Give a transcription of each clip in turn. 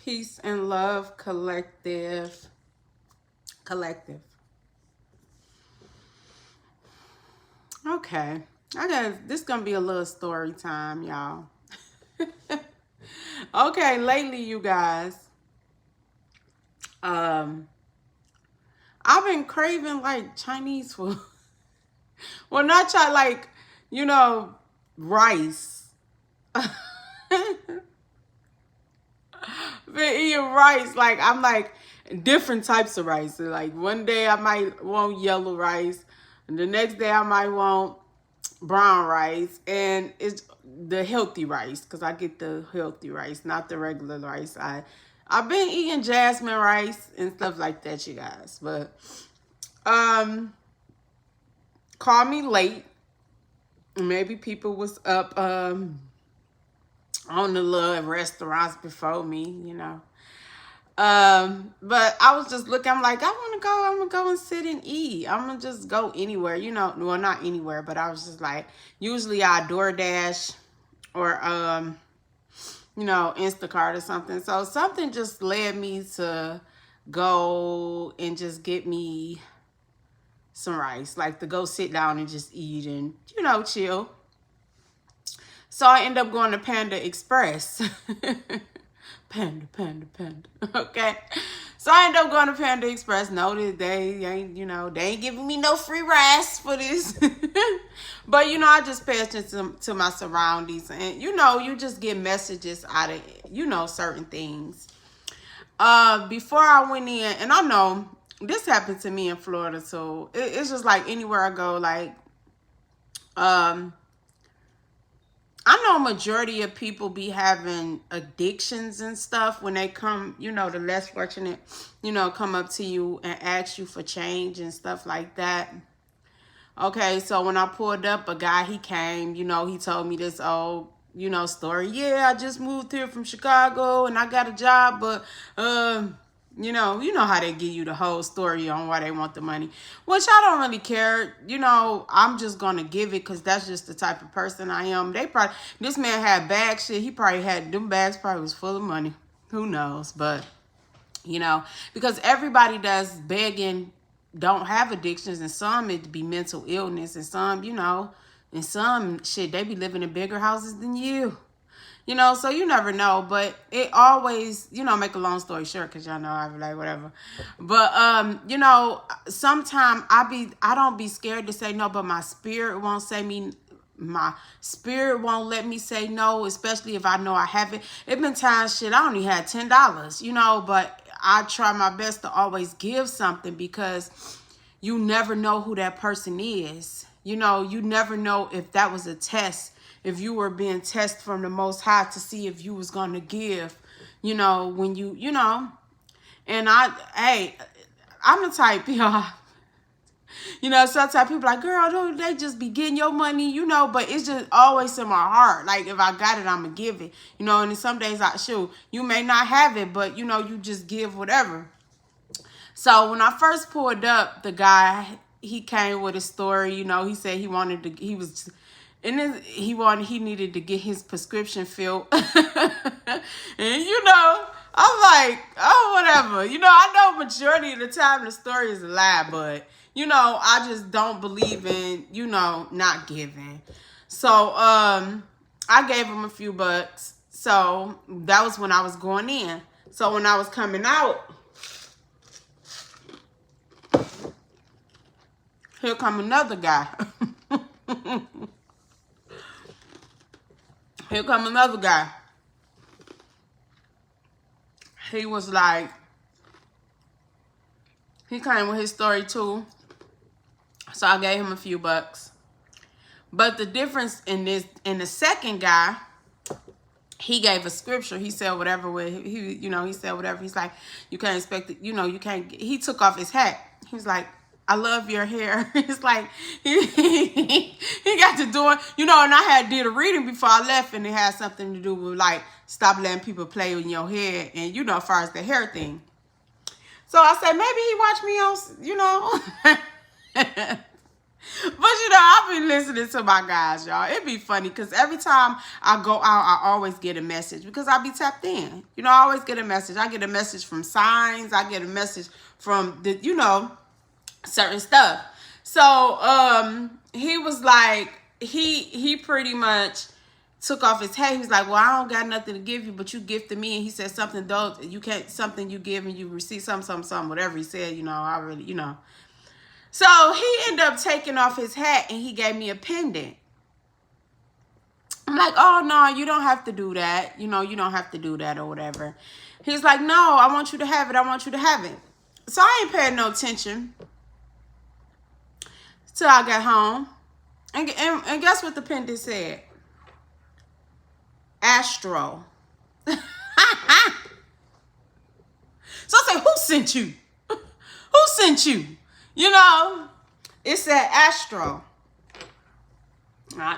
Peace and love collective. Okay. I guess this gonna be a little story time, y'all. Okay, lately you guys, um, I've been craving like Chinese food. Well, not like, you know, rice. Been eating rice. Like I'm like different types of rice. So, like one day I might want yellow rice, and the next day I might want brown rice, and it's the healthy rice because I get the healthy rice, not the regular rice. I've been eating jasmine rice and stuff like that, you guys. But um, call me late. Maybe people was up on the little restaurants before me, you know. But I was just looking, I'm like, I'm gonna go and sit and eat. I'm gonna just go anywhere, you know, well, not anywhere, but I was just like, usually I DoorDash or, you know, Instacart or something. So something just led me to go and just get me some rice, like to go sit down and just eat and, you know, chill. So I end up going to Panda Express. Panda. Okay. So I end up going to Panda Express. Noted they ain't, you know, they ain't giving me no free rice for this. But, you know, I just pay attention to my surroundings. And, you know, you just get messages out of, you know, certain things. Before I went in, and I know this happened to me in Florida, so it's just like anywhere I go, like, I know majority of people be having addictions and stuff when they come, you know, the less fortunate, you know, come up to you and ask you for change and stuff like that. Okay, so when I pulled up, a guy, he came, you know, he told me this old, you know, story. Yeah, I just moved here from Chicago and I got a job, but you know how they give you the whole story on why they want the money, which I don't really care. You know, I'm just gonna give it because that's just the type of person I am. This man had bag shit. He probably had them bags. Probably was full of money. Who knows? But you know, because everybody that's begging don't have addictions, and some it be mental illness, and some, you know, and some shit they be living in bigger houses than you. You know, so you never know, but it always, you know, make a long story short, because y'all know I be like, whatever. But, you know, sometimes I don't be scared to say no, but my spirit won't let me say no, especially if I know I haven't. It been times, shit, I only had $10, you know, but I try my best to always give something because you never know who that person is. You know, you never know if that was a test, if you were being tested from the Most High to see if you was going to give, you know, when you know. And I'm the type, y'all. You know, sometimes people like, girl, don't they just be getting your money, you know, but it's just always in my heart. Like, if I got it, I'm going to give it, you know, and then some days you may not have it, but, you know, you just give whatever. So when I first pulled up, the guy, he came with a story, you know, he said he needed to get his prescription filled. And, you know, I'm like, oh, whatever. You know, I know majority of the time the story is a lie, but, you know, I just don't believe in, you know, not giving. So, I gave him a few bucks. So that was when I was going in. So when I was coming out, here come another guy. Here come another guy. He was like, he came with his story too. So I gave him a few bucks. But the difference in the second guy, he gave a scripture. He said whatever, he said whatever. He's like, you can't expect it, you know, you can't. He took off his hat. He's like, I love your hair. It's like, he got to do it, you know, and I did a reading before I left, and it had something to do with, like, stop letting people play in your hair, and, you know, as far as the hair thing. So I said, maybe he watched me on, you know. But you know, I've been listening to my guys, y'all. It'd be funny because every time I go out, I always get a message because I be tapped in. You know, I always get a message. I get a message from signs. I get a message from the, you know, certain stuff. So he was like, he pretty much took off his hat. He was like, well, I don't got nothing to give you, but you gifted me. And he said something, don't, you can't, something you give and you receive something, whatever he said, you know, I really, you know. So he ended up taking off his hat and he gave me a pendant. I'm like, oh, no, you don't have to do that. You know, you don't have to do that or whatever. He's like, no, I want you to have it. I want you to have it. So I ain't paying no attention till I got home. And guess what the pendant said? Astro. So I said, who sent you? Who sent you? You know, it said Astro.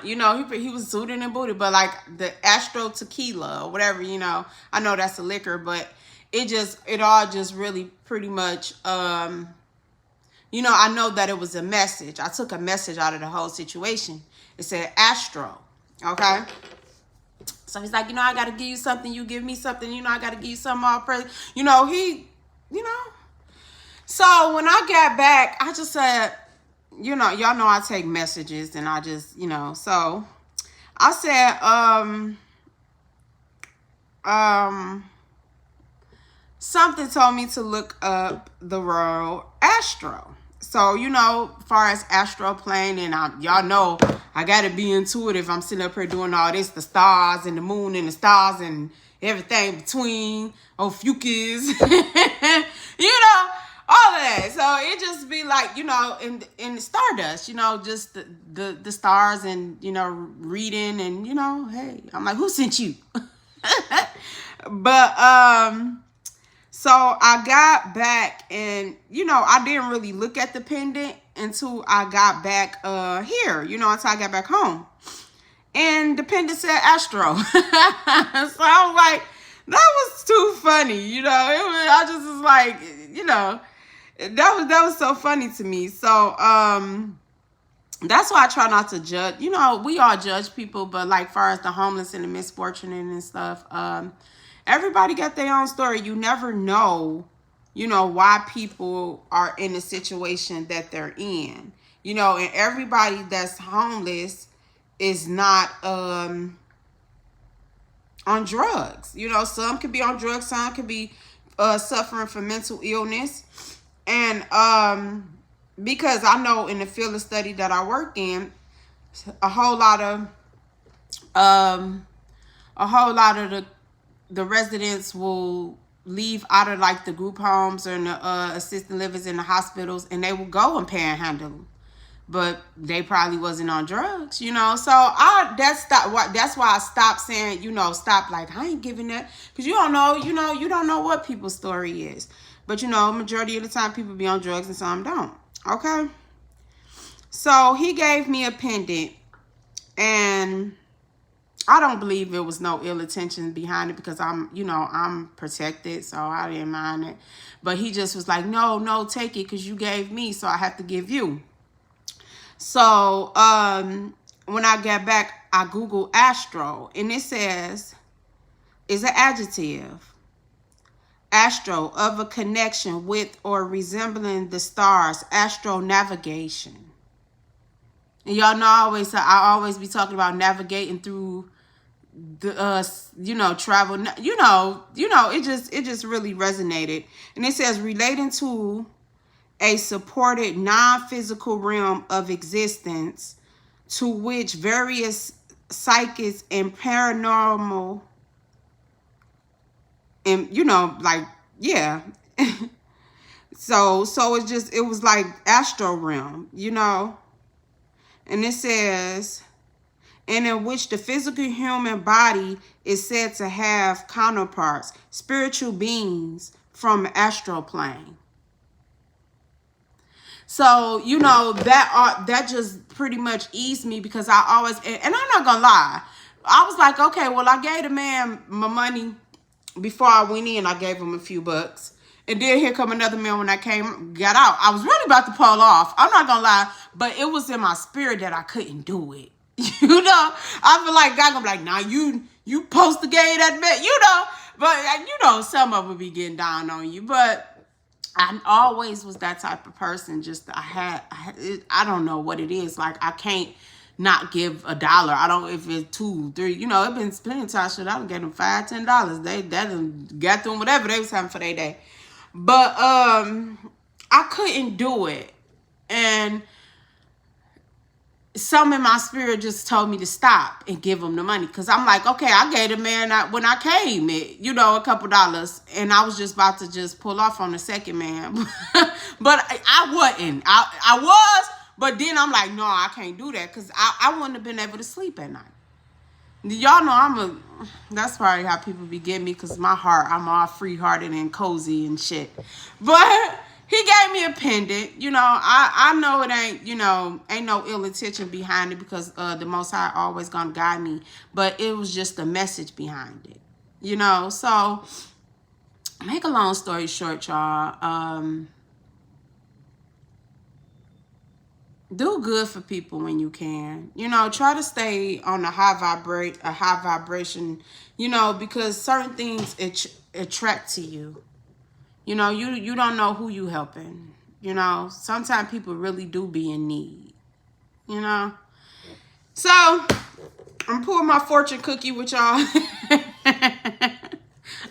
You know, he was zooted and booted, but like the Astro tequila or whatever, you know. I know that's a liquor, but it all just really pretty much, you know, I know that it was a message. I took a message out of the whole situation. It said Astro, okay? So he's like, you know, I got to give you something. You give me something. You know, I got to give you something all present. You know, you know. So when I got back, I just said, you know, y'all know I take messages and I just, you know, so I said, something told me to look up the word Astro. So, you know, as far as astral plane, and y'all know I got to be intuitive. I'm sitting up here doing all this, the stars and the moon and the stars and everything between, Ophiuchus, you know, all of that. So it just be like, you know, in the stardust, you know, just the stars and, you know, reading and, you know, hey, I'm like, who sent you? But, so I got back and, you know, I didn't really look at the pendant until I got back here, you know, until I got back home. And the pendant said Astro. So I was like, that was too funny, you know. I just was like, you know, that was so funny to me. So that's why I try not to judge. You know, we all judge people, but like far as the homeless and the misfortunate and stuff, everybody got their own story. You never know, you know, why people are in the situation that they're in. You know, and everybody that's homeless is not on drugs. You know, some could be on drugs, some could be suffering from mental illness. And because I know in the field of study that I work in, a whole lot of the residents will leave out of like the group homes or the assisted livings in the hospitals, and they will go and panhandle, but they probably wasn't on drugs, you know. So that's why I stopped saying, you know, stop, like I ain't giving that, because you don't know, you know, you don't know what people's story is. But you know, majority of the time people be on drugs and some don't. Okay. So he gave me a pendant, and I don't believe it was no ill intention behind it because I'm protected, so I didn't mind it. But he just was like, no, take it because you gave me, so I have to give you. So when I got back, I Googled Astro, and it says, is an adjective. Astro, of a connection with or resembling the stars, astronavigation. And y'all know I always be talking about navigating through the you know, travel, you know, it just really resonated. And it says relating to a supported non-physical realm of existence to which various psychics and paranormal and, you know, like, yeah. so it was like astro realm, you know. And it says, and in which the physical human body is said to have counterparts, spiritual beings from astral plane. So, you know, that just pretty much eased me, because I always, and I'm not gonna lie, I was like, okay, well, I gave the man my money before I went in. I gave him a few bucks, And then here come another man when I got out. I was really about to pull off. I'm not gonna lie, but it was in my spirit that I couldn't do it. You know, I feel like God gonna be like, nah, you post the gay that man, you know. But you know, some of them be getting down on you. But I always was that type of person. Just I don't know what it is. Like I can't not give $1. I don't, if it's 2, 3, you know, it been plenty of times shit. I would get them $5, $10. They done got them whatever they was having for their day. But I couldn't do it. And some in my spirit just told me to stop and give him the money. Because I'm like, okay, I gave the man when I came, you know, a couple dollars. And I was just about to just pull off on the second man. But I wasn't. I was. But then I'm like, no, I can't do that. Because I wouldn't have been able to sleep at night. Y'all know that's probably how people be getting me. Because my heart, I'm all free-hearted and cozy and shit. But he gave me a pendant. You know, I know it ain't, you know, ain't no ill intention behind it. Because the Most High always gonna guide me. But it was just a message behind it. You know, so make a long story short, y'all. Do good for people when you can. You know, try to stay on a high vibration, you know, because certain things attract to you. You know, you don't know who you helping. You know, sometimes people really do be in need. You know. So, I'm pouring my fortune cookie with y'all.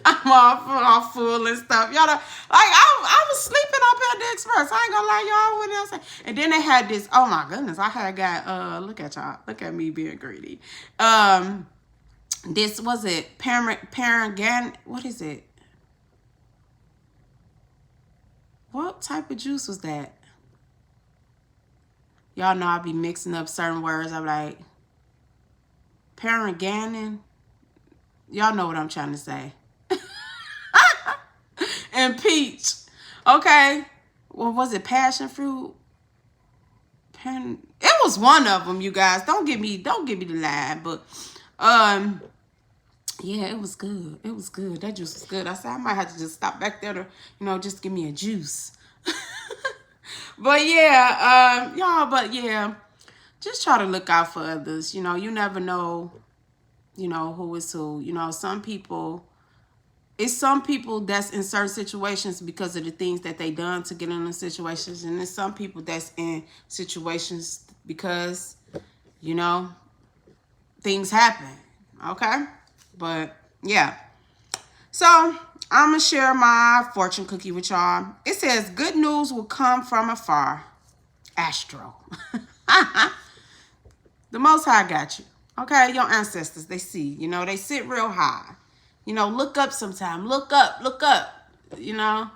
I'm all full and stuff. Y'all know, like, I was sleeping up at the Express. I ain't gonna lie, y'all. What else? And then they had this, oh my goodness, I had got, look at y'all. Look at me being greedy. This, was it Parangan? What is it? What type of juice was that? Y'all know I be mixing up certain words. I'm like, Paranganin. Y'all know what I'm trying to say. And peach. Okay. Well, was it passion fruit? It was one of them, you guys. Don't give me the lie. But yeah, it was good. It was good. That juice was good. I said I might have to just stop back there to, you know, just give me a juice. But yeah, y'all, but yeah, just try to look out for others. You know, you never know, you know, who is who. You know, some people that's in certain situations because of the things that they done to get in the situations. And there's some people that's in situations because, you know, things happen. Okay? But, yeah. So, I'm going to share my fortune cookie with y'all. It says, good news will come from afar. Astro. The Most High got you. Okay? Your ancestors, they see. You know, they sit real high. You know, look up sometime. Look up. You know,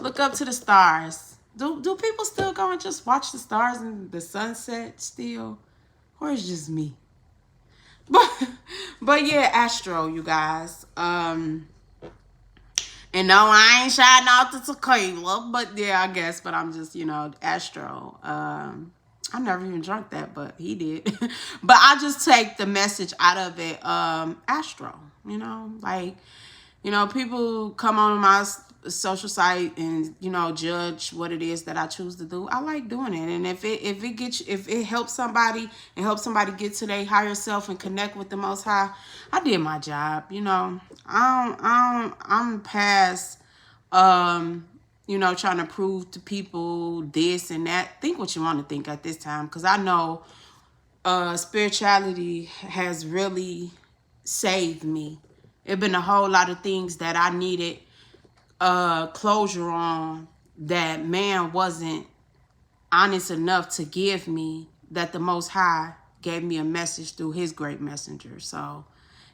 look up to the stars. Do people still go and just watch the stars and the sunset still? Or is it just me? But yeah, Astro, you guys. And no, I ain't shouting out to tequila, but yeah, I guess. But I'm just, you know, Astro. I never even drank that, but he did. But I just take the message out of it. Astro, you know, like, you know, people come on my social site and, you know, judge what it is that I choose to do. I like doing it. And if it helps somebody and helps somebody get to their higher self and connect with the Most High, I did my job. You know, I'm past, you know, trying to prove to people this and that. Think what you want to think at this time. Because I know spirituality has really saved me. It been a whole lot of things that I needed closure on that man wasn't honest enough to give me, that the Most High gave me a message through his great messenger. So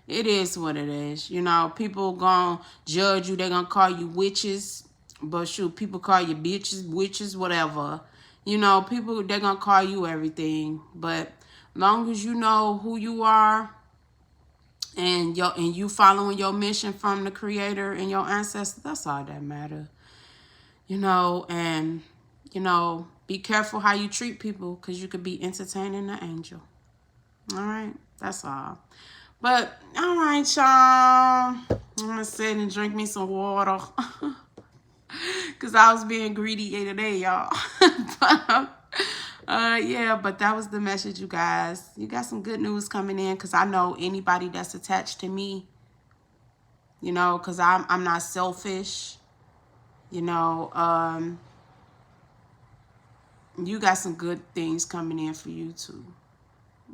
it is what it is. You know, people gonna judge you. They're gonna call you witches. But shoot, people call you bitches, witches, whatever. You know, people, they're gonna call you everything. But long as you know who you are, and you following your mission from the Creator and your ancestors, that's all that matters. You know, and, you know, be careful how you treat people, because you could be entertaining an angel. All right? That's all. But, all right, y'all. I'm going to sit and drink me some water. Because I was being greedy today, y'all. Yeah, but that was the message, you guys. You got some good news coming in, because I know anybody that's attached to me, you know, because I'm not selfish, you know. You got some good things coming in for you too.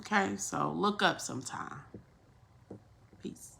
Okay, so look up sometime. Peace.